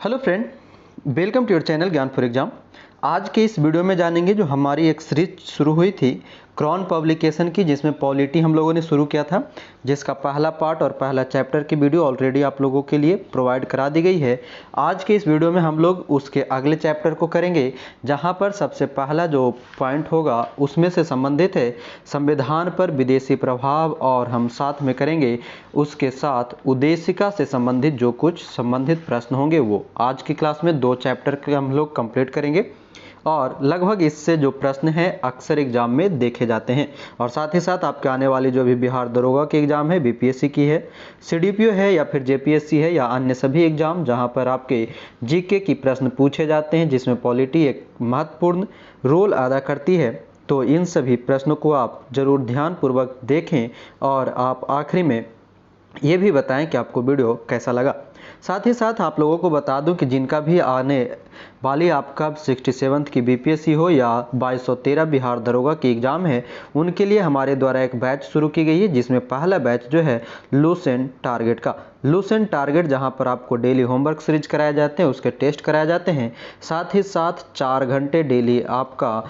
Hello friend, welcome to your channel Gyan for exam. आज के इस वीडियो में जानेंगे जो हमारी एक सीरीज शुरू हुई थी क्रॉन पब्लिकेशन की, जिसमें पॉलिटी हम लोगों ने शुरू किया था, जिसका पहला पार्ट और पहला चैप्टर की वीडियो ऑलरेडी आप लोगों के लिए प्रोवाइड करा दी गई है। आज के इस वीडियो में हम लोग उसके अगले चैप्टर को करेंगे, जहां पर सबसे पहला जो पॉइंट होगा उसमें से संबंधित है संविधान पर विदेशी प्रभाव, और हम साथ में करेंगे उसके साथ उद्देशिका से संबंधित जो कुछ संबंधित प्रश्न होंगे वो। आज की क्लास में 2 चैप्टर के हम लोग कंप्लीट करेंगे और लगभग इससे जो प्रश्न हैं अक्सर एग्जाम में देखे जाते हैं, और साथ ही साथ आपके आने वाली जो भी बिहार दरोगा की एग्जाम है, बीपीएससी की है, सीडीपीओ है या फिर जेपीएससी है या अन्य सभी एग्जाम जहां पर आपके जीके की प्रश्न पूछे जाते हैं, जिसमें पॉलिटी एक महत्वपूर्ण रोल अदा करती है, तो इन सभी प्रश्नों को आप जरूर ध्यानपूर्वक देखें और आप आखिरी में ये भी बताएं कि आपको वीडियो कैसा लगा। साथ ही साथ आप लोगों को बता दूं कि जिनका भी आने वाली आपका 67th की बीपीएससी हो या 2213 बिहार दरोगा की एग्ज़ाम है, उनके लिए हमारे द्वारा एक बैच शुरू की गई है, जिसमें पहला बैच जो है लूसेंट टारगेट का। लूसेंट टारगेट जहां पर आपको डेली होमवर्क सीरीज कराए जाते हैं, उसके टेस्ट कराए जाते हैं, साथ ही साथ 4 घंटे डेली आपका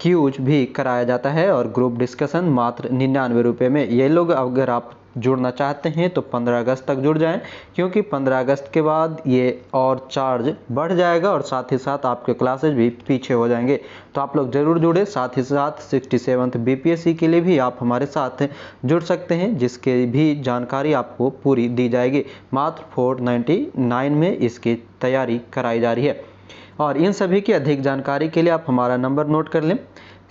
क्यूज भी कराया जाता है और ग्रुप डिस्कशन मात्र 99 रुपये में। ये लोग अगर आप जुड़ना चाहते हैं तो 15 अगस्त तक जुड़ जाएं, क्योंकि 15 अगस्त के बाद ये और चार्ज बढ़ जाएगा और साथ ही साथ आपके क्लासेज भी पीछे हो जाएंगे। तो आप लोग ज़रूर जुड़े। साथ ही साथ 67th बीपीएससी के लिए भी आप हमारे साथ जुड़ सकते हैं, जिसके भी जानकारी आपको पूरी दी जाएगी। मात्र 499 में इसकी तैयारी कराई जा रही है। और इन सभी की अधिक जानकारी के लिए आप हमारा नंबर नोट कर लें,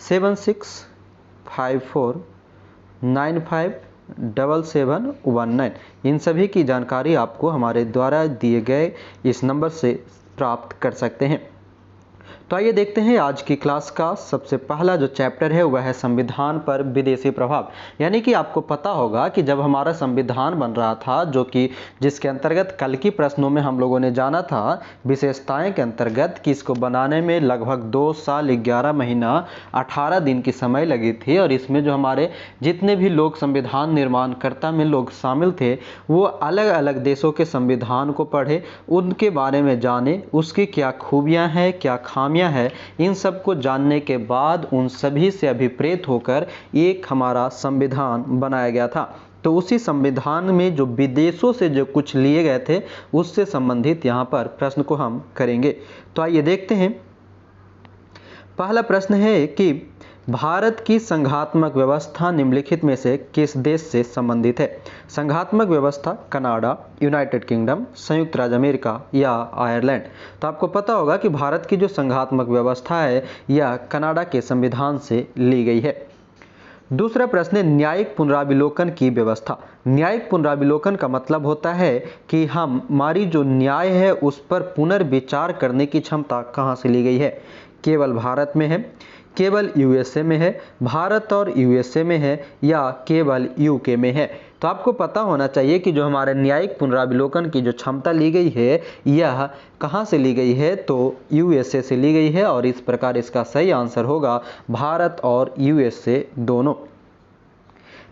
7654957719। इन सभी की जानकारी आपको हमारे द्वारा दिए गए इस नंबर से प्राप्त कर सकते हैं। तो आइए देखते हैं आज की क्लास का सबसे पहला जो चैप्टर है वह है संविधान पर विदेशी प्रभाव। यानी कि आपको पता होगा कि जब हमारा संविधान बन रहा था, जो कि जिसके अंतर्गत कल की प्रश्नों में हम लोगों ने जाना था विशेषताएं के अंतर्गत, कि इसको बनाने में लगभग 2 साल 11 महीना 18 दिन की समय लगी थी, और इसमें जो हमारे जितने भी लोग संविधान निर्माणकर्ता में लोग शामिल थे वो अलग अलग देशों के संविधान को पढ़े, उनके बारे में जाने, उसकी क्या खूबियाँ हैं, क्या खामियाँ है, इन सब को जानने के बाद उन सभी से अभिप्रेत होकर एक हमारा संविधान बनाया गया था। तो उसी संविधान में जो विदेशों से जो कुछ लिए गए थे उससे संबंधित यहाँ पर प्रश्न को हम करेंगे। तो आइए देखते हैं। पहला प्रश्न है कि भारत की संघात्मक व्यवस्था निम्नलिखित में से किस देश से संबंधित है? संघात्मक व्यवस्था कनाडा, यूनाइटेड किंगडम, संयुक्त राज्य अमेरिका या आयरलैंड। तो आपको पता होगा कि भारत की जो संघात्मक व्यवस्था है यह कनाडा के संविधान से ली गई है। दूसरा प्रश्न है न्यायिक पुनराविलोकन की व्यवस्था। न्यायिक पुनराविलोकन का मतलब होता है कि हमारी जो न्याय है उस पर पुनर्विचार करने की क्षमता कहाँ से ली गई है? केवल भारत में है, केवल यूएसए में है, भारत और यूएसए में है, या केवल यूके में है? तो आपको पता होना चाहिए कि जो हमारे न्यायिक पुनराविलोकन की जो क्षमता ली गई है यह कहाँ से ली गई है? तो यूएसए से ली गई है, और इस प्रकार इसका सही आंसर होगा भारत और यूएसए दोनों।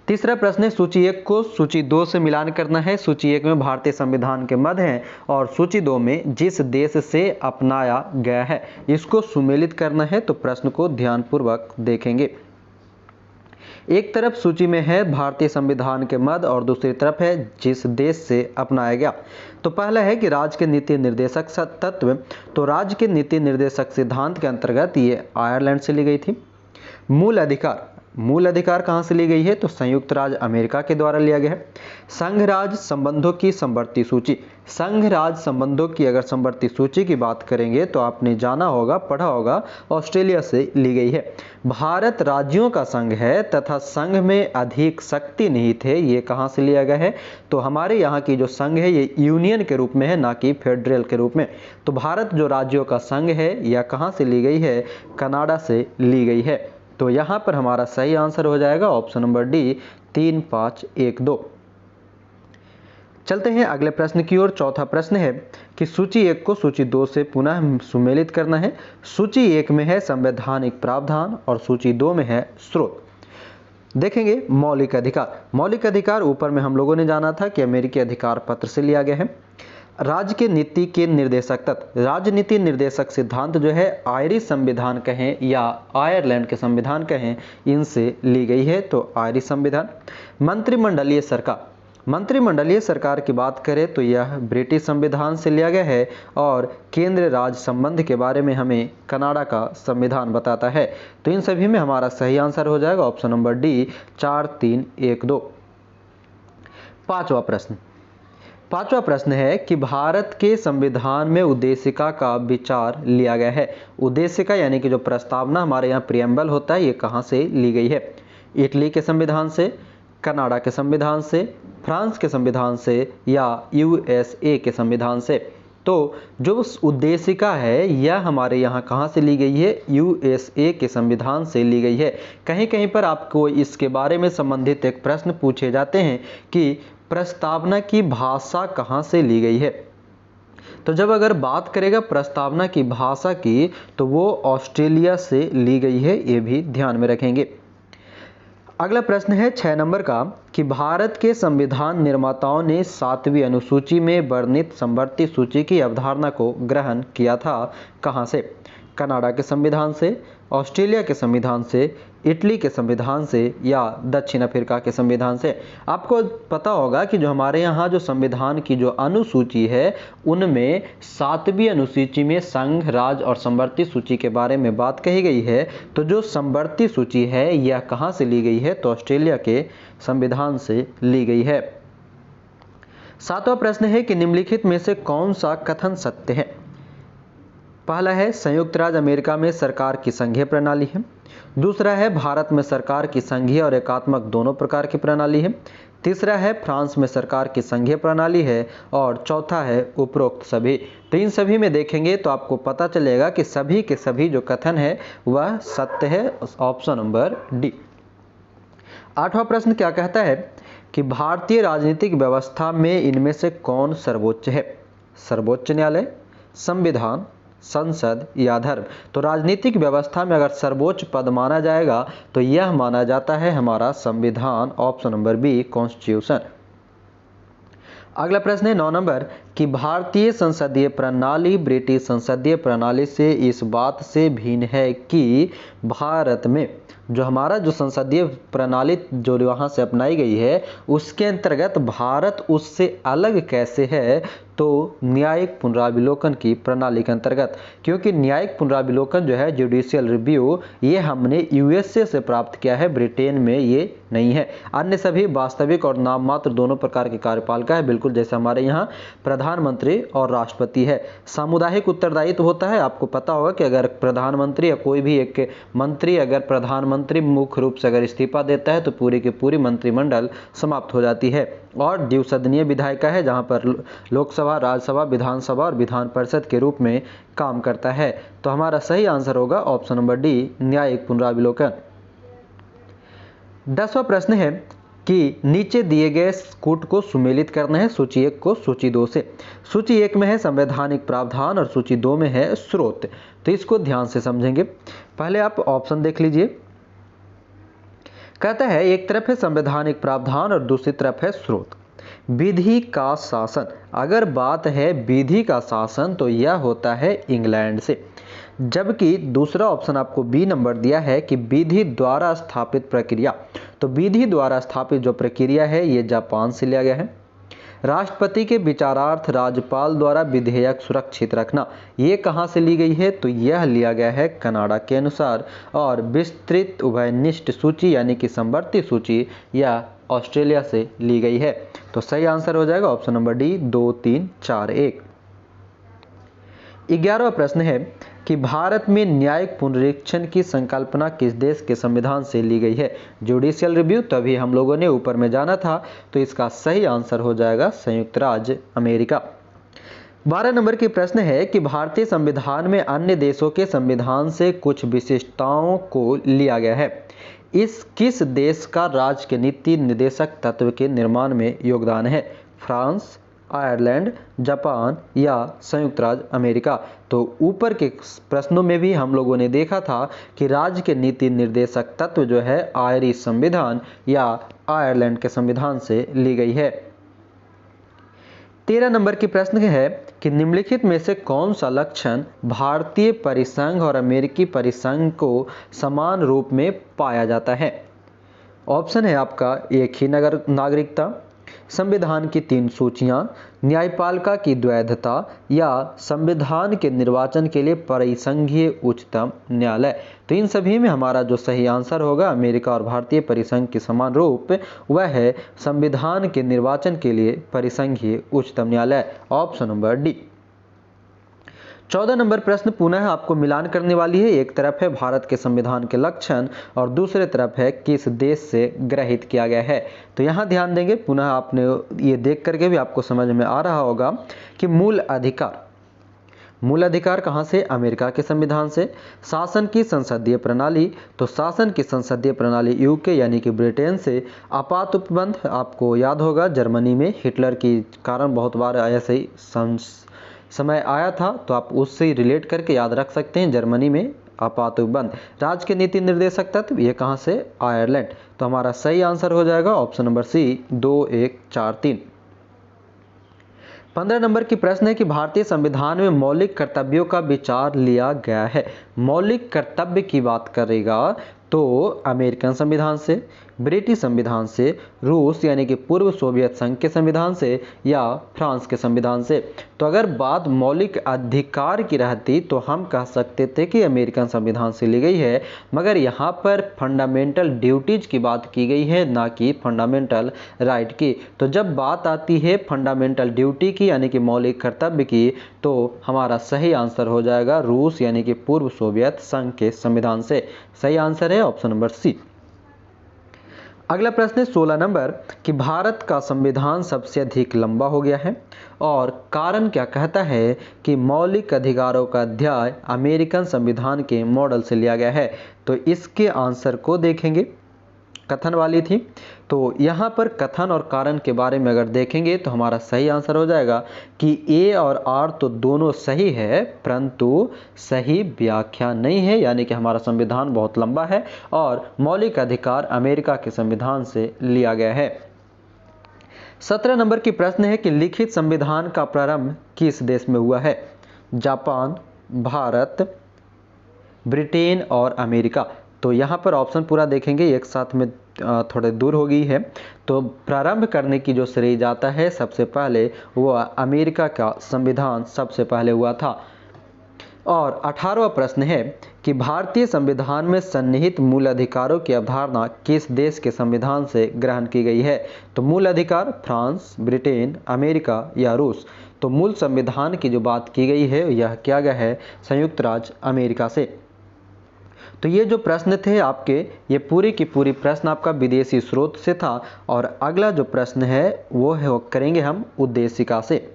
तीसरा प्रश्न है सूची 1 को सूची 2 से मिलान करना है। सूची 1 में भारतीय संविधान के मद हैं और सूची 2 में जिस देश से अपनाया गया है, इसको सुमेलित करना है। तो प्रश्न को ध्यानपूर्वक देखेंगे। एक तरफ सूची में है भारतीय संविधान के मद और दूसरी तरफ है जिस देश से अपनाया गया। तो पहला है कि राज्य के नीति निर्देशक तत्व। तो राज्य के नीति निर्देशक सिद्धांत के अंतर्गत ये आयरलैंड से ली गई थी। मूल अधिकार, मूल अधिकार कहाँ से ली गई है? तो संयुक्त राज्य अमेरिका के द्वारा लिया गया है। संघ राज्य संबंधों की समवर्ती सूची, संघ राज्य संबंधों की अगर समवर्ती सूची की बात करेंगे तो आपने जाना होगा, पढ़ा होगा, ऑस्ट्रेलिया से ली गई है। भारत राज्यों का संघ है तथा संघ में अधिक शक्ति निहित है, ये कहाँ से लिया गया है? तो हमारे यहाँ की जो संघ है ये यूनियन के रूप में है, ना कि फेडरल के रूप में। तो भारत जो राज्यों का संघ है यह कहाँ से ली गई है? कनाडा से ली गई है। तो यहाँ पर हमारा सही आंसर हो जाएगा ऑप्शन नंबर डी, 3512। चलते हैं अगले प्रश्न की ओर। चौथा प्रश्न है कि सूची 1 को सूची 2 से पुनः सुमेलित करना है। सूची 1 में है संवैधानिक प्रावधान और सूची 2 में है स्रोत। देखेंगे मौलिक अधिकार। मौलिक अधिकार ऊपर में हम लोगों ने जाना था कि अमेरिकी अधिकार पत्र से लिया गया है। राज्य के नीति के निर्देशक तत्व, राजनीति निर्देशक सिद्धांत जो है आयरिश संविधान कहें या आयरलैंड के संविधान कहें, इनसे ली गई है, तो आयरिश संविधान। मंत्रिमंडलीय सरकार, मंत्रिमंडलीय सरकार की बात करें तो यह ब्रिटिश संविधान से लिया गया है और केंद्र राज्य संबंध के बारे में हमें कनाडा का संविधान बताता है। तो इन सभी में हमारा सही आंसर हो जाएगा ऑप्शन नंबर डी 4, 3, 1, 2। पांचवा प्रश्न है कि भारत के संविधान में उद्देशिका का विचार लिया गया है। उद्देशिका यानी कि जो प्रस्तावना हमारे यहाँ प्रियम्बल होता है, ये कहाँ से ली गई है? इटली के संविधान से, कनाडा के संविधान से, फ्रांस के संविधान से या यूएसए के संविधान से। तो जो उद्देशिका है यह हमारे यहाँ कहाँ से ली गई है? यूएसए के संविधान से ली गई है। कहीं कहीं पर आपको इसके बारे में संबंधित एक प्रश्न पूछे जाते हैं कि प्रस्तावना की भाषा कहाँ से ली गई है। तो जब अगर बात करेगा प्रस्तावना की भाषा की, तो वो ऑस्ट्रेलिया से ली गई है, ये भी ध्यान में रखेंगे। अगला प्रश्न है 6 नंबर का कि भारत के संविधान निर्माताओं ने 7वीं अनुसूची में वर्णित समवर्ती सूची की अवधारणा को ग्रहण किया था, कहाँ से? कनाडा के संविधान से, ऑस्ट्रेलिया के संविधान से, इटली के संविधान से या दक्षिण अफ्रीका के संविधान से। आपको पता होगा कि जो हमारे यहाँ जो संविधान की जो अनुसूची है उनमें 7वीं अनुसूची में संघ, राज्य और समवर्ती सूची के बारे में बात कही गई है। तो जो समवर्ती सूची है यह कहाँ से ली गई है? तो ऑस्ट्रेलिया के संविधान से ली गई है। 7वां प्रश्न है कि निम्नलिखित में से कौन सा कथन सत्य है? पहला है संयुक्त राज्य अमेरिका में सरकार की संघीय प्रणाली है। दूसरा है भारत में सरकार की संघीय और एकात्मक दोनों प्रकार की प्रणाली है। तीसरा है फ्रांस में सरकार की संघीय प्रणाली है और चौथा है उपरोक्त सभी। तो इन सभी में देखेंगे तो आपको पता चलेगा कि सभी के सभी जो कथन है वह सत्य है, ऑप्शन नंबर डी। 8वां प्रश्न क्या कहता है कि भारतीय राजनीतिक व्यवस्था में इनमें से कौन सर्वोच्च है? सर्वोच्च न्यायालय, संविधान, संसद या धर्म। तो राजनीतिक व्यवस्था में अगर सर्वोच्च पद माना जाएगा तो यह माना जाता है हमारा संविधान, ऑप्शन नंबर बी कॉन्स्टिट्यूशन। अगला प्रश्न है 9 नंबर कि भारतीय संसदीय प्रणाली ब्रिटिश संसदीय प्रणाली से इस बात से भिन्न है कि भारत में जो हमारा जो संसदीय प्रणाली जो वहाँ से अपनाई गई है उसके अंतर्गत भारत उससे अलग कैसे है? तो न्यायिक पुनरावलोकन की प्रणाली के अंतर्गत, क्योंकि न्यायिक पुनरावलोकन जो है जुडिशियल रिव्यू ये हमने यूएसए से प्राप्त किया है, ब्रिटेन में ये नहीं है। अन्य सभी वास्तविक और नाम मात्र दोनों प्रकार के कार्यपालिका है, बिल्कुल जैसे हमारे यहाँ प्रधानमंत्री और राष्ट्रपति है। सामुदायिक उत्तरदायित्व होता है, आपको पता होगा कि अगर प्रधानमंत्री या कोई भी एक मंत्री अगर प्रधानमंत्री मुख्य रूप से अगर इस्तीफा देता है तो पूरी की पूरी मंत्रिमंडल समाप्त हो जाती है। और द्विसदनीय विधायिका है जहाँ पर लोकसभा, राज्यसभा, विधानसभा और विधान परिषद के रूप में काम करता है। तो हमारा सही आंसर होगा ऑप्शन नंबर डी न्यायिक पुनरावलोकन। 10वां प्रश्न है कि नीचे दिए गए कूट को सुमेलित करना है सूची 1 को सूची 2 से। सूची 1 में है संवैधानिक प्रावधान और सूची 2 में है स्रोत। तो इसको ध्यान से समझेंगे। पहले आप ऑप्शन देख लीजिए। कहता है एक तरफ है संवैधानिक प्रावधान और दूसरी तरफ है स्रोत। विधि का शासन, अगर बात है विधि का शासन तो यह होता है इंग्लैंड से, जबकि दूसरा ऑप्शन आपको बी नंबर दिया है कि विधि द्वारा स्थापित प्रक्रिया। तो विधि द्वारा स्थापित जो प्रक्रिया है ये जापान से लिया गया है। राष्ट्रपति के विचारार्थ राज्यपाल द्वारा विधेयक सुरक्षित रखना, ये कहाँ से ली गई है? तो यह लिया गया है कनाडा के अनुसार। और विस्तृत उभयनिष्ठ सूची यानी कि समवर्ती सूची या ऑस्ट्रेलिया से ली गई है। तो सही आंसर हो जाएगा ऑप्शन नंबर डी 2, 3, 4, 1। 11वां प्रश्न है कि भारत में न्यायिक पुनरीक्षण की संकल्पना किस देश के संविधान से ली गई है? जुडिशियल रिव्यू, तभी हम लोगों ने ऊपर में जाना था, तो इसका सही आंसर हो जाएगा संयुक्त राज्य अमेरिका। 12 नंबर की प्रश्न है कि भारतीय संविधान में अन्य देशों के संविधान से कुछ विशिष्टताओं को लिया गया है। इस किस देश का राज्य के नीति निर्देशक तत्व के निर्माण में योगदान है? फ्रांस, आयरलैंड, जापान या संयुक्त राज्य अमेरिका। तो ऊपर के प्रश्नों में भी हम लोगों ने देखा था कि राज्य के नीति निर्देशक तत्व जो है आयरिश संविधान या आयरलैंड के संविधान से ली गई है। 13 नंबर की प्रश्न है कि निम्नलिखित में से कौन सा लक्षण भारतीय परिसंघ और अमेरिकी परिसंघ को समान रूप में पाया जाता है। ऑप्शन है आपका एक ही नागरिकता, संविधान की 3 सूचियां, न्यायपालिका की द्वैधता या संविधान के निर्वाचन के लिए परिसंघीय उच्चतम न्यायालय। तो इन सभी में हमारा जो सही आंसर होगा अमेरिका और भारतीय परिसंघ के समान रूप वह है संविधान के निर्वाचन के लिए परिसंघीय उच्चतम न्यायालय, ऑप्शन नंबर डी। 14 नंबर प्रश्न पुनः आपको मिलान करने वाली है। एक तरफ है भारत के संविधान के लक्षण और दूसरे तरफ है किस देश से ग्रहित किया गया है। तो यहाँ ध्यान देंगे, पुनः आपने ये देख करके भी आपको समझ में आ रहा होगा कि मूल अधिकार कहाँ से, अमेरिका के संविधान से। शासन की संसदीय प्रणाली, तो शासन की संसदीय प्रणाली यूके यानी कि ब्रिटेन से। आपात उपबंध आपको याद होगा जर्मनी में हिटलर के कारण बहुत बार ऐसे ही समय आया था, तो आप उससे ही रिलेट करके याद रख सकते हैं जर्मनी में आपात उपबंध। राज्य के नीति निर्देशक तत्व ये कहाँ से, आयरलैंड। तो हमारा सही आंसर हो जाएगा ऑप्शन नंबर सी 2 1 4 3। 15 नंबर की प्रश्न है कि भारतीय संविधान में मौलिक कर्तव्यों का विचार लिया गया है। मौलिक कर्तव्य की बात करेगा तो अमेरिकन संविधान से, ब्रिटिश संविधान से, रूस यानी कि पूर्व सोवियत संघ के संविधान से या फ्रांस के संविधान से। तो अगर बात मौलिक अधिकार की रहती तो हम कह सकते थे कि अमेरिकन संविधान से ली गई है, मगर यहाँ पर फंडामेंटल ड्यूटीज की बात की गई है, ना कि फंडामेंटल राइट की। तो जब बात आती है फंडामेंटल ड्यूटी की यानी कि मौलिक कर्तव्य की, तो हमारा सही आंसर हो जाएगा रूस यानी कि पूर्व सोवियत संघ के संविधान से। सही आंसर है ऑप्शन नंबर सी। अगला प्रश्न है 16 नंबर कि भारत का संविधान सबसे अधिक लंबा हो गया है और कारण क्या कहता है कि मौलिक अधिकारों का अध्याय अमेरिकन संविधान के मॉडल से लिया गया है। तो इसके आंसर को देखेंगे, कथन वाली थी, तो यहाँ पर कथन और कारण के बारे में अगर देखेंगे तो हमारा सही आंसर हो जाएगा कि ए और आर तो दोनों सही है परंतु सही व्याख्या नहीं है, यानी कि हमारा संविधान बहुत लंबा है और मौलिक अधिकार अमेरिका के संविधान से लिया गया है। 17 नंबर की प्रश्न है कि लिखित संविधान का प्रारंभ किस देश में हुआ है। जापान, भारत, ब्रिटेन और अमेरिका। तो यहाँ पर ऑप्शन पूरा देखेंगे, एक साथ में थोड़े दूर हो गई है। तो प्रारंभ करने की जो श्रेय जाता है सबसे पहले वो अमेरिका का संविधान सबसे पहले हुआ था। और 18वां प्रश्न है कि भारतीय संविधान में सन्निहित मूल अधिकारों की अवधारणा किस देश के संविधान से ग्रहण की गई है। तो मूल अधिकार फ्रांस, ब्रिटेन, अमेरिका या रूस। तो मूल संविधान की जो बात की गई है यह किया गया है संयुक्त राज्य अमेरिका से। तो ये जो प्रश्न थे आपके, ये पूरी की पूरी प्रश्न आपका विदेशी स्रोत से था। और अगला जो प्रश्न है वो करेंगे हम उद्देशिका से।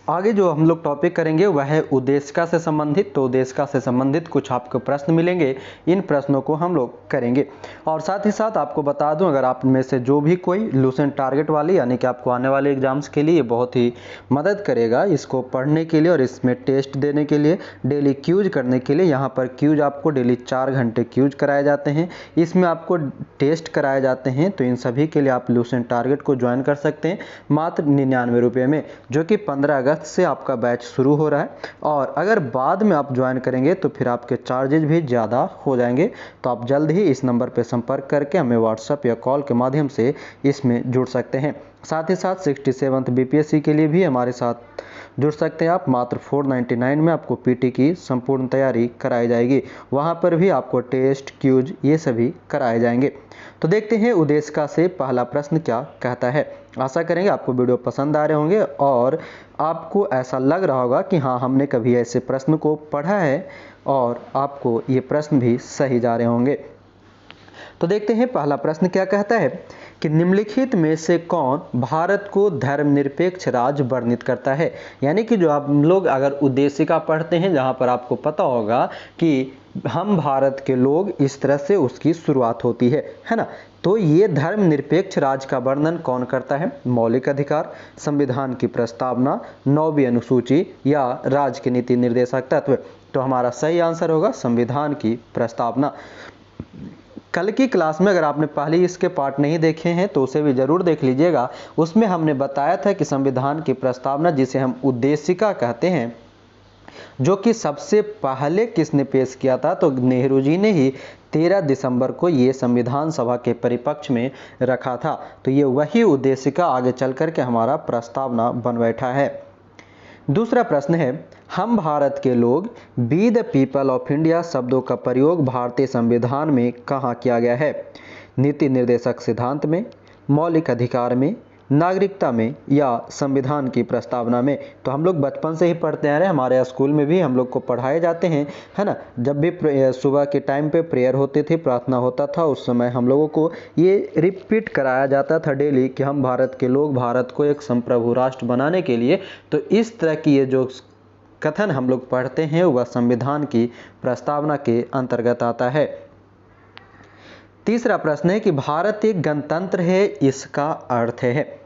आगे जो हम लोग टॉपिक करेंगे वह है उद्देशिका से संबंधित। तो उद्देशिका से संबंधित कुछ आपको प्रश्न मिलेंगे, इन प्रश्नों को हम लोग करेंगे। और साथ ही साथ आपको बता दूं, अगर आप में से जो भी कोई लूसेंट टारगेट वाली यानी कि आपको आने वाले एग्जाम्स के लिए बहुत ही मदद करेगा इसको पढ़ने के लिए और इसमें टेस्ट देने के लिए, डेली क्यूज करने के लिए। यहाँ पर क्यूज आपको डेली 4 घंटे क्यूज कराए जाते हैं, इसमें आपको टेस्ट कराए जाते हैं। तो इन सभी के लिए आप लूसेंट टारगेट को ज्वाइन कर सकते हैं मात्र 99 रुपये में, जो कि 15 अगस्त से आपका बैच शुरू हो रहा है। और अगर बाद में आप ज्वाइन करेंगे तो फिर आपके चार्जेज भी ज़्यादा हो जाएंगे। तो आप जल्द ही इस नंबर पर संपर्क करके हमें व्हाट्सएप या कॉल के माध्यम से इसमें जुड़ सकते हैं। साथ ही साथ 67th बीपीएससी के लिए भी हमारे साथ जुड़ सकते हैं आप। मात्र 499 में आपको पीटी की संपूर्ण तैयारी कराई जाएगी, वहाँ पर भी आपको टेस्ट, क्यूज ये सभी कराए जाएंगे। तो देखते हैं उद्देशिका से पहला प्रश्न क्या कहता है। आशा करेंगे आपको वीडियो पसंद आ रहे होंगे और आपको ऐसा लग रहा होगा कि हाँ हमने कभी ऐसे प्रश्न को पढ़ा है और आपको ये प्रश्न भी सही जा रहे होंगे। तो देखते हैं पहला प्रश्न क्या कहता है कि निम्नलिखित में से कौन भारत को धर्मनिरपेक्ष राज्य वर्णित करता है। यानी कि जो आप लोग अगर उद्देशिका पढ़ते हैं जहाँ पर आपको पता होगा कि हम भारत के लोग, इस तरह से उसकी शुरुआत होती है ना। तो ये धर्मनिरपेक्ष राज्य का वर्णन कौन करता है। मौलिक अधिकार, संविधान की प्रस्तावना, 9वीं अनुसूची या राज्य के नीति निर्देशक तत्व। तो हमारा सही आंसर होगा संविधान की प्रस्तावना। कल की क्लास में अगर आपने पहले इसके पार्ट नहीं देखे हैं तो उसे भी ज़रूर देख लीजिएगा। उसमें हमने बताया था कि संविधान की प्रस्तावना, जिसे हम उद्देशिका कहते हैं, जो कि सबसे पहले किसने पेश किया था, तो नेहरू जी ने ही 13 दिसंबर को ये संविधान सभा के परिपक्ष में रखा था। तो ये वही उद्देशिका आगे चल कर के हमारा प्रस्तावना बन बैठा है। दूसरा प्रश्न है, हम भारत के लोग, be the people of India शब्दों का प्रयोग भारतीय संविधान में कहाँ किया गया है? नीति निर्देशक सिद्धांत में, मौलिक अधिकार में, नागरिकता में या संविधान की प्रस्तावना में? तो हम लोग बचपन से ही पढ़ते आ रहे हैं, हमारे स्कूल में भी हम लोग को पढ़ाए जाते हैं, है ना। जब भी सुबह के टाइम पे प्रेयर होती थी, प्रार्थना होता था, उस समय हम लोगों को ये रिपीट कराया जाता था डेली कि हम भारत के लोग भारत को एक संप्रभु राष्ट्र बनाने के लिए। तो इस तरह की ये जो कथन हम लोग पढ़ते हैं वह संविधान की प्रस्तावना के अंतर्गत आता है। तीसरा प्रश्न है कि भारत एक गणतंत्र है, इसका अर्थ है।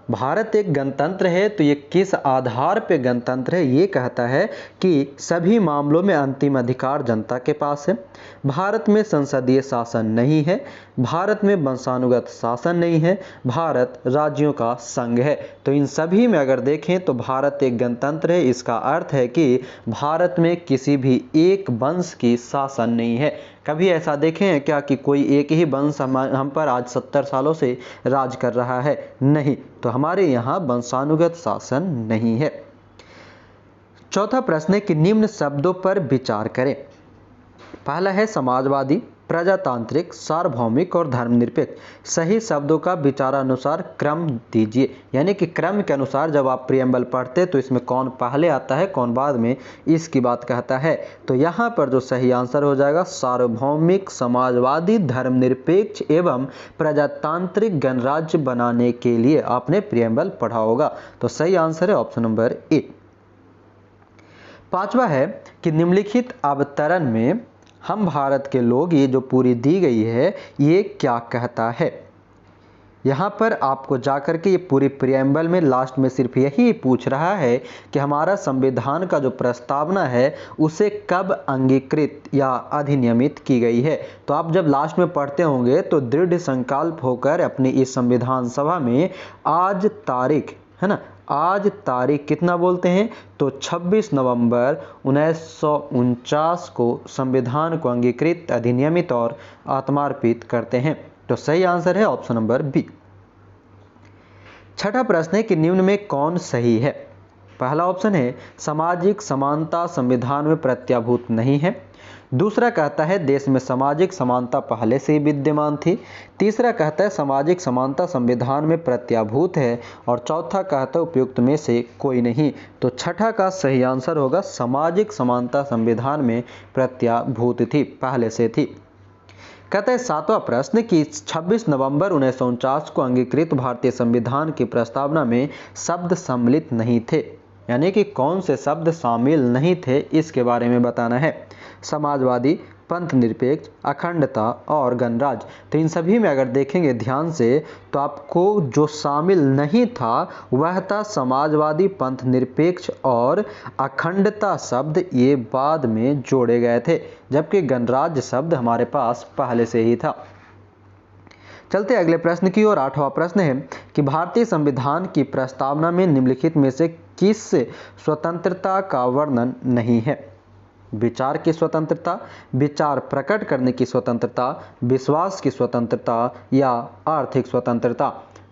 भारत एक गणतंत्र है तो ये किस आधार पे गणतंत्र है? ये कहता है कि सभी मामलों में अंतिम अधिकार जनता के पास है, भारत में संसदीय शासन नहीं है, भारत में वंशानुगत शासन नहीं है, भारत राज्यों का संघ है। तो इन सभी में अगर देखें तो भारत एक गणतंत्र है, इसका अर्थ है कि भारत में किसी भी एक वंश की शासन नहीं है। कभी ऐसा देखें हैं क्या कि कोई एक ही वंश हम पर आज 70 सालों से राज कर रहा है? नहीं। तो हमारे यहाँ वंशानुगत शासन नहीं है। चौथा प्रश्न है कि निम्न शब्दों पर विचार करें। पहला है समाजवादी, प्रजातांत्रिक, सार्वभौमिक और धर्मनिरपेक्ष। सही शब्दों का विचारानुसार क्रम दीजिए, यानी कि क्रम के अनुसार जब आप प्रियम्बल पढ़ते तो इसमें कौन पहले आता है कौन बाद में, इसकी बात कहता है। तो यहाँ पर जो सही आंसर हो जाएगा, सार्वभौमिक, समाजवादी, धर्मनिरपेक्ष एवं प्रजातांत्रिक गणराज्य बनाने के लिए आपने प्रियम्बल पढ़ा होगा। तो सही आंसर है ऑप्शन नंबर ए। पांचवा है कि निम्नलिखित अवतरण में हम भारत के लोग, ये जो पूरी दी गई है, ये क्या कहता है? यहाँ पर आपको जाकर के ये पूरी प्रियम्बल में लास्ट में सिर्फ यही पूछ रहा है कि हमारा संविधान का जो प्रस्तावना है उसे कब अंगीकृत या अधिनियमित की गई है। तो आप जब लास्ट में पढ़ते होंगे तो दृढ़ संकल्प होकर अपनी इस संविधान सभा में आज तारीख, है ना, आज तारीख कितना बोलते हैं, तो 26 नवंबर 1949 को संविधान को अंगीकृत, अधिनियमित और आत्मार्पित करते हैं। तो सही आंसर है ऑप्शन नंबर बी। छठा प्रश्न है कि निम्न में कौन सही है? पहला ऑप्शन है सामाजिक समानता संविधान में प्रत्याभूत नहीं है। दूसरा कहता है देश में सामाजिक समानता पहले से ही विद्यमान थी। तीसरा कहता है सामाजिक समानता संविधान में प्रत्याभूत है। और चौथा कहता है उपयुक्त में से कोई नहीं। तो छठा का सही आंसर होगा सामाजिक समानता संविधान में प्रत्याभूत थी, पहले से थी। कहता है सातवां प्रश्न कि 26 नवंबर 1949 को अंगीकृत भारतीय संविधान की प्रस्तावना में शब्द सम्मिलित नहीं थे, यानी कि कौन से शब्द शामिल नहीं थे, इसके बारे में बताना है। समाजवादी, पंथ निरपेक्ष, अखंडता और गणराज्य। तो इन सभी में अगर देखेंगे ध्यान से तो आपको जो शामिल नहीं था वह था समाजवादी, पंथ निरपेक्ष और अखंडता शब्द, ये बाद में जोड़े गए थे, जबकि गणराज्य शब्द हमारे पास पहले से ही था। चलते अगले प्रश्न की ओर। आठवां प्रश्न है कि भारतीय संविधान की प्रस्तावना में निम्नलिखित में से किस स्वतंत्रता का वर्णन नहीं है? विचार की स्वतंत्रता, विचार प्रकट करने की स्वतंत्रता, विश्वास की स्वतंत्रता या आर्थिक स्वतंत्रता।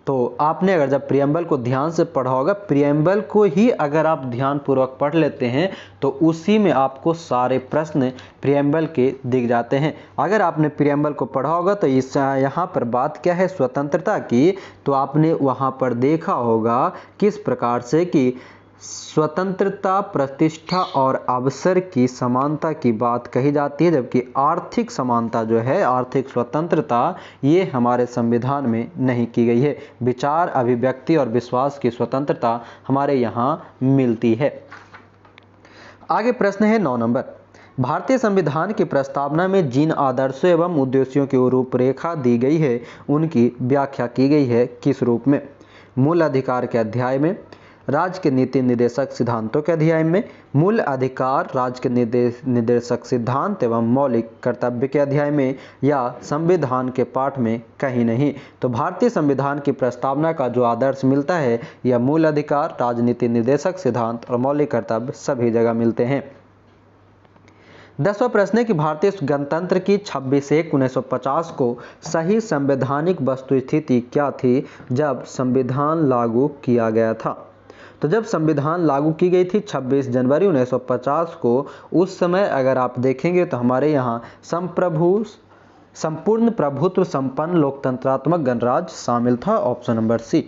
तो आपने अगर जब प्रियम्बल को ध्यान से पढ़ा होगा, प्रियम्बल को ही अगर आप ध्यान पूर्वक पढ़ लेते हैं तो उसी में आपको सारे प्रश्न प्रियम्बल के दिख जाते हैं। अगर आपने प्रियम्बल को पढ़ा होगा तो इस यहाँ पर बात क्या है स्वतंत्रता की, तो आपने वहाँ पर देखा होगा किस प्रकार से कि स्वतंत्रता, प्रतिष्ठा और अवसर की समानता की बात कही जाती है, जबकि आर्थिक समानता जो है, आर्थिक स्वतंत्रता, ये हमारे संविधान में नहीं की गई है। विचार, अभिव्यक्ति और विश्वास की स्वतंत्रता हमारे यहाँ मिलती है। आगे प्रश्न है 9 नंबर। भारतीय संविधान की प्रस्तावना में जिन आदर्शों एवं उद्देश्यों की रूपरेखा दी गई है उनकी व्याख्या की गई है किस रूप में? मूल अधिकार के अध्याय में, राज्य के नीति निर्देशक सिद्धांतों के अध्याय में, मूल अधिकार, राज्य के निर्देशक सिद्धांत एवं मौलिक कर्तव्य के अध्याय में, या संविधान के पाठ में? कहीं नहीं। तो भारतीय संविधान की प्रस्तावना का जो आदर्श मिलता है यह मूल अधिकार, राजनीति निर्देशक सिद्धांत और मौलिक कर्तव्य सभी जगह मिलते हैं। 10वां प्रश्न है कि भारतीय गणतंत्र की 26/1/1950 को सही संवैधानिक वस्तुस्थिति क्या थी जब संविधान लागू किया गया था? तो जब संविधान लागू की गई थी 26 जनवरी 1950 को, उस समय अगर आप देखेंगे तो हमारे यहाँ संपूर्ण प्रभुत्व संपन्न लोकतंत्रात्मक गणराज्य शामिल था। Option number C.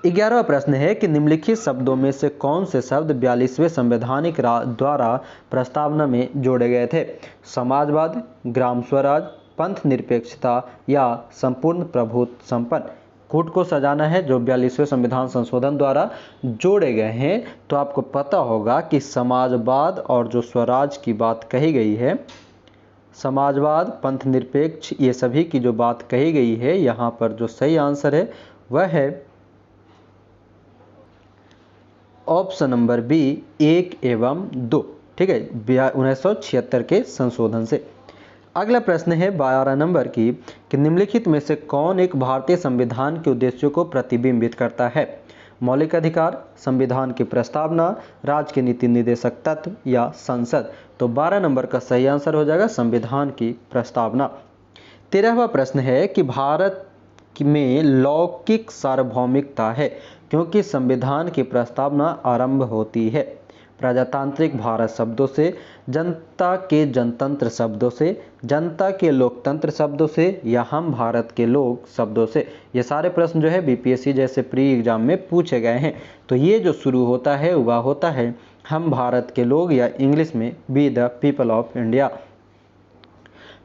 11वां प्रश्न है कि निम्नलिखित शब्दों में से कौन से शब्द 42वें संवैधानिक द्वारा प्रस्तावना में जोड़े गए थे? समाजवाद, ग्राम स्वराज, पंथ निरपेक्षता या संपूर्ण प्रभुत्व संपन्न? कूट को सजाना है जो 42वें संविधान संशोधन द्वारा जोड़े गए हैं। तो आपको पता होगा कि समाजवाद और जो स्वराज की बात कही गई है, समाजवाद, पंथ निरपेक्ष, ये सभी की जो बात कही गई है, यहाँ पर जो सही आंसर है वह है ऑप्शन नंबर बी 1 एवं 2। ठीक है, 1976 के संशोधन से। अगला प्रश्न है 12 नंबर की कि निम्नलिखित में से कौन एक भारतीय संविधान के उद्देश्यों को प्रतिबिंबित करता है? मौलिक अधिकार, संविधान की प्रस्तावना, राज्य के नीति निर्देशक तत्व या संसद? तो 12 नंबर का सही आंसर हो जाएगा संविधान की प्रस्तावना। 13वां प्रश्न है कि भारत में लौकिक सार्वभौमिकता है क्योंकि संविधान की प्रस्तावना आरंभ होती है प्रजातांत्रिक भारत शब्दों से, जनता के जनतंत्र शब्दों से, जनता के लोकतंत्र शब्दों से या हम भारत के लोग शब्दों से? ये सारे प्रश्न जो है बीपीएससी जैसे प्री एग्जाम में पूछे गए हैं। तो ये जो शुरू होता है वह होता है हम भारत के लोग, या इंग्लिश में be the people of India.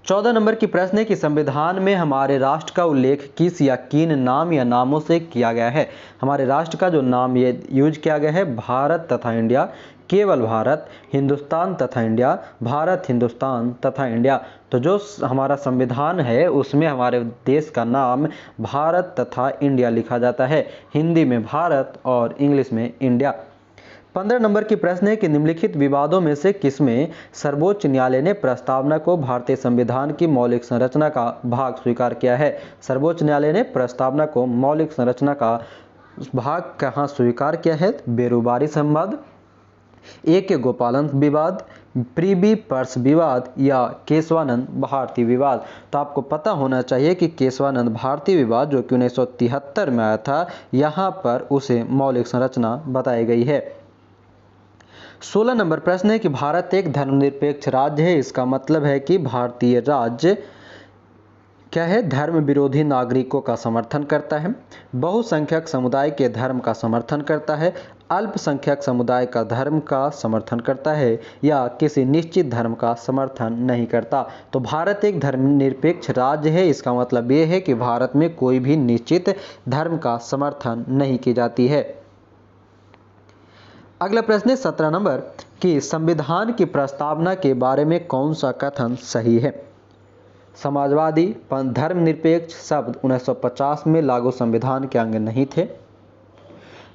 14 number की प्रश्न है कि संविधान में हमारे राष्ट्र का उल्लेख किस या किन नाम या नामों से किया गया है? हमारे राष्ट्र का जो नाम ये यूज किया गया है, भारत तथा इंडिया, केवल भारत, हिंदुस्तान तथा इंडिया, भारत, हिंदुस्तान तथा इंडिया। तो जो हमारा संविधान है उसमें हमारे देश का नाम भारत तथा इंडिया लिखा जाता है, हिंदी में भारत और इंग्लिश में इंडिया। 15 नंबर की प्रश्न है कि निम्नलिखित विवादों में से किसमें सर्वोच्च न्यायालय ने प्रस्तावना को भारतीय संविधान की मौलिक संरचना का भाग स्वीकार किया है? सर्वोच्च न्यायालय ने प्रस्तावना को मौलिक संरचना का भाग कहाँ स्वीकार किया है? बेरोबारी संवाद, ए के गोपालन विवाद, प्रीबी पर्स विवाद या केशवानंद भारती विवाद? तो आपको पता होना चाहिए कि केशवानंद भारती विवाद जो कि 1973 में आया था, यहाँ पर उसे मौलिक संरचना बताई गई है। 16 नंबर प्रश्न है कि भारत एक धर्मनिरपेक्ष राज्य है, इसका मतलब है कि भारतीय राज्य क्या है? धर्म विरोधी नागरिकों का समर्थन करता है, बहुसंख्यक समुदाय के धर्म का समर्थन करता है, अल्पसंख्यक समुदाय का धर्म का समर्थन करता है या किसी निश्चित धर्म का समर्थन नहीं करता? तो भारत एक धर्मनिरपेक्ष राज्य है, इसका मतलब ये है कि भारत में कोई भी निश्चित धर्म का समर्थन नहीं की जाती है। अगला प्रश्न है 17 नंबर कि संविधान की प्रस्तावना के बारे में कौन सा कथन सही है? समाजवादी, धर्मनिरपेक्ष शब्द 1950 में लागू संविधान के अंग नहीं थे।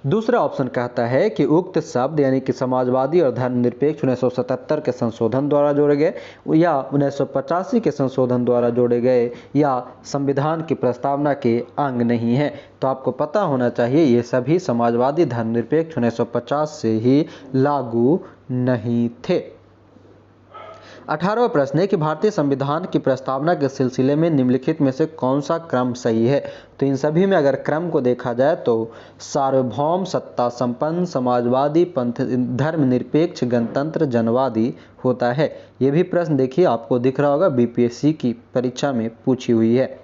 दूसरा ऑप्शन कहता है कि उक्त शब्द यानी कि समाजवादी और धर्मनिरपेक्ष 1977 के संशोधन द्वारा जोड़े गए या 1985 के संशोधन द्वारा जोड़े गए या संविधान की प्रस्तावना के अंग नहीं है। तो आपको पता होना चाहिए ये सभी समाजवादी, धर्मनिरपेक्ष 1950 से ही लागू नहीं थे। 18वां प्रश्न है कि भारतीय संविधान की प्रस्तावना के सिलसिले में निम्नलिखित में से कौन सा क्रम सही है? तो इन सभी में अगर क्रम को देखा जाए तो सार्वभौम, सत्ता संपन्न, समाजवादी, पंथ धर्मनिरपेक्ष, गणतंत्र, जनवादी होता है। ये भी प्रश्न देखिए आपको दिख रहा होगा बीपीएससी की परीक्षा में पूछी हुई है।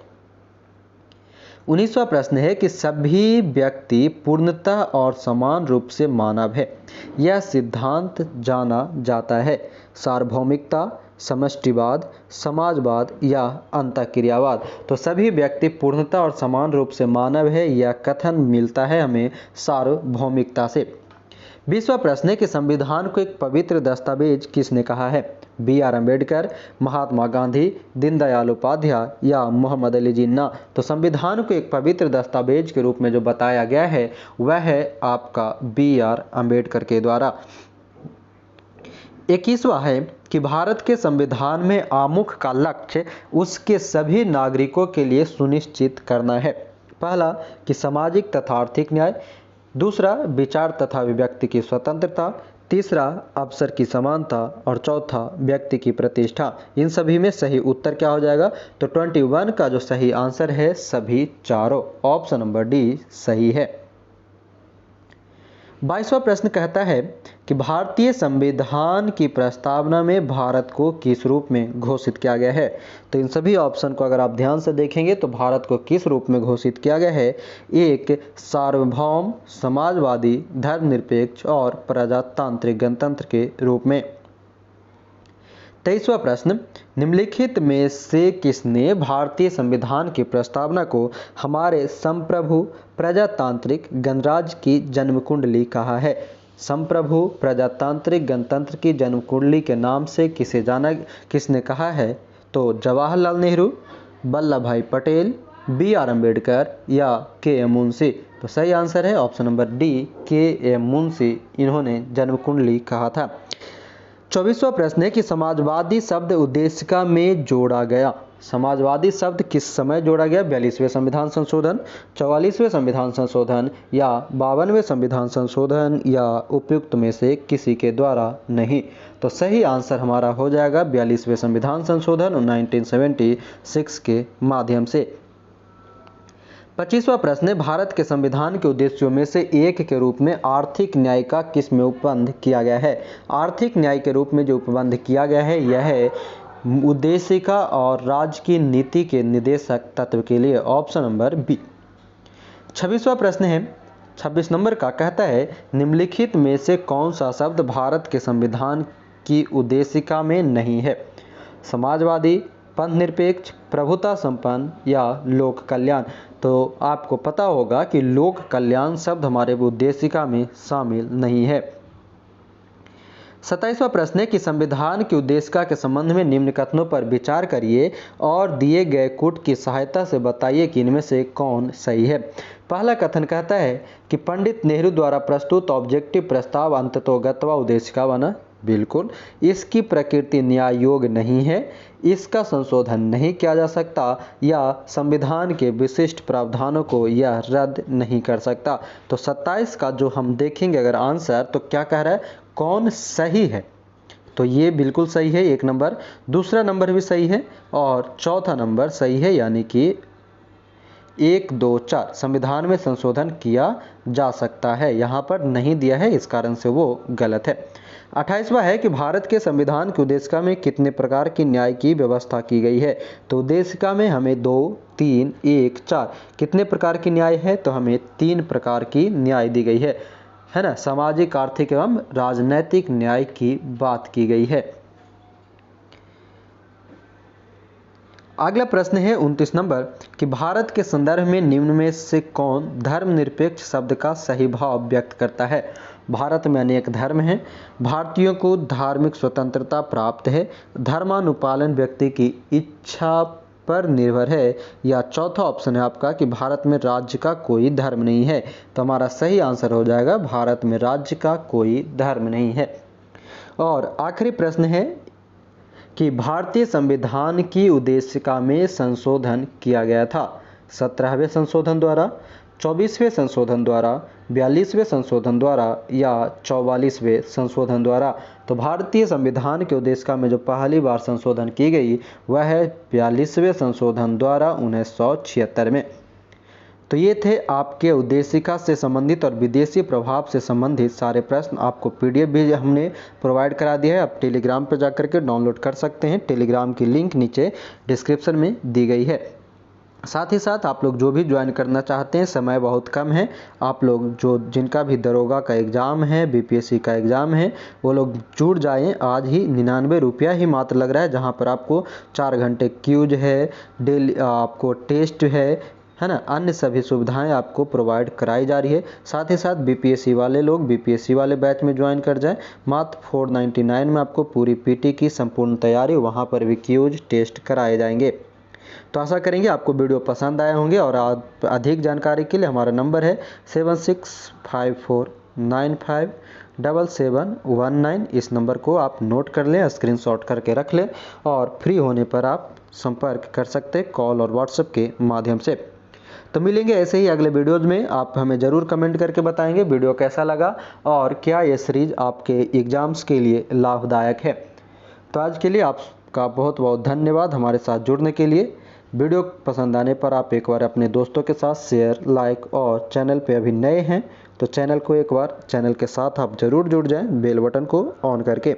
19वां प्रश्न है कि सभी व्यक्ति पूर्णतः और समान रूप से मानव है, यह सिद्धांत जाना जाता है। सार्वभौमिकता, समष्टिवाद, समाजवाद या अंतःक्रियावाद? तो सभी व्यक्ति पूर्णतः और समान रूप से मानव है, यह कथन मिलता है हमें सार्वभौमिकता से। 20वां प्रश्न है कि संविधान को एक पवित्र दस्तावेज किसने कहा है? B.R. अम्बेडकर, महात्मा गांधी, दीनदयाल उपाध्याय या मोहम्मद अली जिन्ना। तो संविधान को एक पवित्र दस्तावेज के रूप में जो बताया गया है वह है आपका B.R. अम्बेडकर के द्वारा। 21वां है कि भारत के संविधान में आमुख का लक्ष्य उसके सभी नागरिकों के लिए सुनिश्चित करना है। पहला कि सामाजिक तथा आर्थिक न्याय, दूसरा विचार तथा अभिव्यक्ति की स्वतंत्रता, तीसरा अवसर की समानता और चौथा व्यक्ति की प्रतिष्ठा। इन सभी में सही उत्तर क्या हो जाएगा? तो 21 का जो सही आंसर है सभी चारों, ऑप्शन नंबर डी सही है। 22वां प्रश्न कहता है कि भारतीय संविधान की प्रस्तावना में भारत को किस रूप में घोषित किया गया है? तो इन सभी ऑप्शन को अगर आप ध्यान से देखेंगे तो भारत को किस रूप में घोषित किया गया है? एक सार्वभौम, समाजवादी, धर्मनिरपेक्ष और प्रजातांत्रिक गणतंत्र के रूप में। 23वां प्रश्न, निम्नलिखित में से किसने भारतीय संविधान की प्रस्तावना को हमारे संप्रभु प्रजातांत्रिक गणराज्य की जन्म कुंडली कहा है? संप्रभु प्रजातांत्रिक गणतंत्र की जन्म कुंडली के नाम से किसने कहा है? तो जवाहरलाल नेहरू, वल्लभ भाई पटेल, B.R. अम्बेडकर या K.M. मुंशी। तो सही आंसर है option number D, K.M. Munshi, इन्होंने जन्म कुंडली कहा था। 24वां प्रश्न है कि समाजवादी शब्द उद्देशिका में जोड़ा गया। समाजवादी शब्द किस समय जोड़ा गया? 42वें संविधान संशोधन, 44वें संविधान संशोधन या 52वें संविधान संशोधन या उपयुक्त में से किसी के द्वारा नहीं। तो सही आंसर हमारा हो जाएगा 42वें संविधान संशोधन 1976 के माध्यम से। 25वां प्रश्न है भारत के संविधान के उद्देश्यों में से एक के रूप में आर्थिक न्याय का किस में उपबंध किया गया है? आर्थिक न्याय के रूप में जो उपबंध किया गया है यह है उद्देशिका और राज्य की नीति के निर्देशक तत्व के लिए, ऑप्शन नंबर बी। 26वां प्रश्न है 26 नंबर का, कहता है निम्नलिखित में से कौन सा शब्द भारत के संविधान की उद्देशिका में नहीं है? समाजवादी, पंथनिरपेक्ष, प्रभुता संपन्न या लोक कल्याण। तो आपको पता होगा कि लोक कल्याण शब्द हमारे उद्देशिका में शामिल नहीं है। 27वां प्रश्न है कि संविधान की उद्देशिका के संबंध में निम्न कथनों पर विचार करिए और दिए गए कूट की सहायता से बताइए कि इनमें से कौन सही है। पहला कथन कहता है कि पंडित नेहरू द्वारा प्रस्तुत ऑब्जेक्टिव प्रस्ताव अंततोगत्वा उद्देशिका बना। बिल्कुल। इसकी प्रकृति न्याय योग्य नहीं है, इसका संशोधन नहीं किया जा सकता या संविधान के विशिष्ट प्रावधानों को यह रद्द नहीं कर सकता। तो 27 का जो हम देखेंगे अगर आंसर, तो क्या कह रहा है, कौन सही है? तो ये बिल्कुल सही है, एक नंबर। दूसरा नंबर भी सही है और चौथा नंबर सही है, यानी कि 1, 2, 4 संविधान में संशोधन किया जा सकता है, यहाँ पर नहीं दिया है, इस कारण से वो गलत है। 28वां है कि भारत के संविधान की उद्देशिका में कितने प्रकार की न्याय की व्यवस्था की गई है? तो उद्देशिका में हमें 2, 3, 1, 4 कितने प्रकार की न्याय है? तो हमें 3 प्रकार की न्याय दी गई है ना। सामाजिक, आर्थिक एवं राजनैतिक न्याय की बात की गई है। अगला प्रश्न है 29 नंबर कि भारत के संदर्भ में निम्न में से कौन धर्मनिरपेक्ष शब्द का सही भाव व्यक्त करता है? भारत में अनेक धर्म हैं, भारतीयों को धार्मिक स्वतंत्रता प्राप्त है, धर्मानुपालन व्यक्ति की इच्छा पर निर्भर है, या चौथा ऑप्शन है आपका कि भारत में राज्य का कोई धर्म नहीं है। तो हमारा सही आंसर हो जाएगा भारत में राज्य का कोई धर्म नहीं है। और आखिरी प्रश्न है कि भारतीय संविधान की उद्देशिका में संशोधन किया गया था 17वें संशोधन द्वारा, 24वें संशोधन द्वारा, 42वें संशोधन द्वारा या 44वें संशोधन द्वारा। तो भारतीय संविधान के उद्देशिका में जो पहली बार संशोधन की गई वह है 42वें संशोधन द्वारा 1976 में। तो ये थे आपके उद्देशिका से संबंधित और विदेशी प्रभाव से संबंधित सारे प्रश्न। आपको PDF भी हमने प्रोवाइड करा दिया है, आप टेलीग्राम पर जाकर के डाउनलोड कर सकते हैं। टेलीग्राम की लिंक नीचे डिस्क्रिप्शन में दी गई है। साथ ही साथ आप लोग जो भी ज्वाइन करना चाहते हैं, समय बहुत कम है, आप लोग जिनका भी दरोगा का एग्ज़ाम है, BPSC का एग्ज़ाम है, वो लोग जुड़ जाएं। आज ही 99 रुपया ही मात्र लग रहा है, जहां पर आपको 4 घंटे क्यूज है, डेली आपको टेस्ट है है ना, अन्य सभी सुविधाएं आपको प्रोवाइड कराई जा रही है। साथ ही साथ बीपीएससी वाले लोग बीपीएससी वाले बैच में ज्वाइन कर जाएं। मात्र 499 में आपको पूरी पीटी की संपूर्ण तैयारी, वहां पर भी क्यूज टेस्ट कराए जाएंगे। तो आशा करेंगे आपको वीडियो पसंद आए होंगे और अधिक जानकारी के लिए हमारा नंबर है 7654957719। इस नंबर को आप नोट कर लें, स्क्रीनशॉट करके रख लें और फ्री होने पर आप संपर्क कर सकते हैं कॉल और व्हाट्सएप के माध्यम से। तो मिलेंगे ऐसे ही अगले वीडियोज़ में। आप हमें ज़रूर कमेंट करके बताएंगे वीडियो कैसा लगा और क्या ये सीरीज आपके एग्ज़ाम्स के लिए लाभदायक है। तो आज के लिए आपका बहुत बहुत धन्यवाद हमारे साथ जुड़ने के लिए। वीडियो पसंद आने पर आप एक बार अपने दोस्तों के साथ शेयर, लाइक और चैनल पे अभी नए हैं तो चैनल को एक बार चैनल के साथ आप ज़रूर जुड़ जाएं बेल बटन को ऑन करके।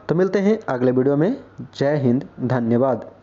तो मिलते हैं अगले वीडियो में। जय हिंद, धन्यवाद।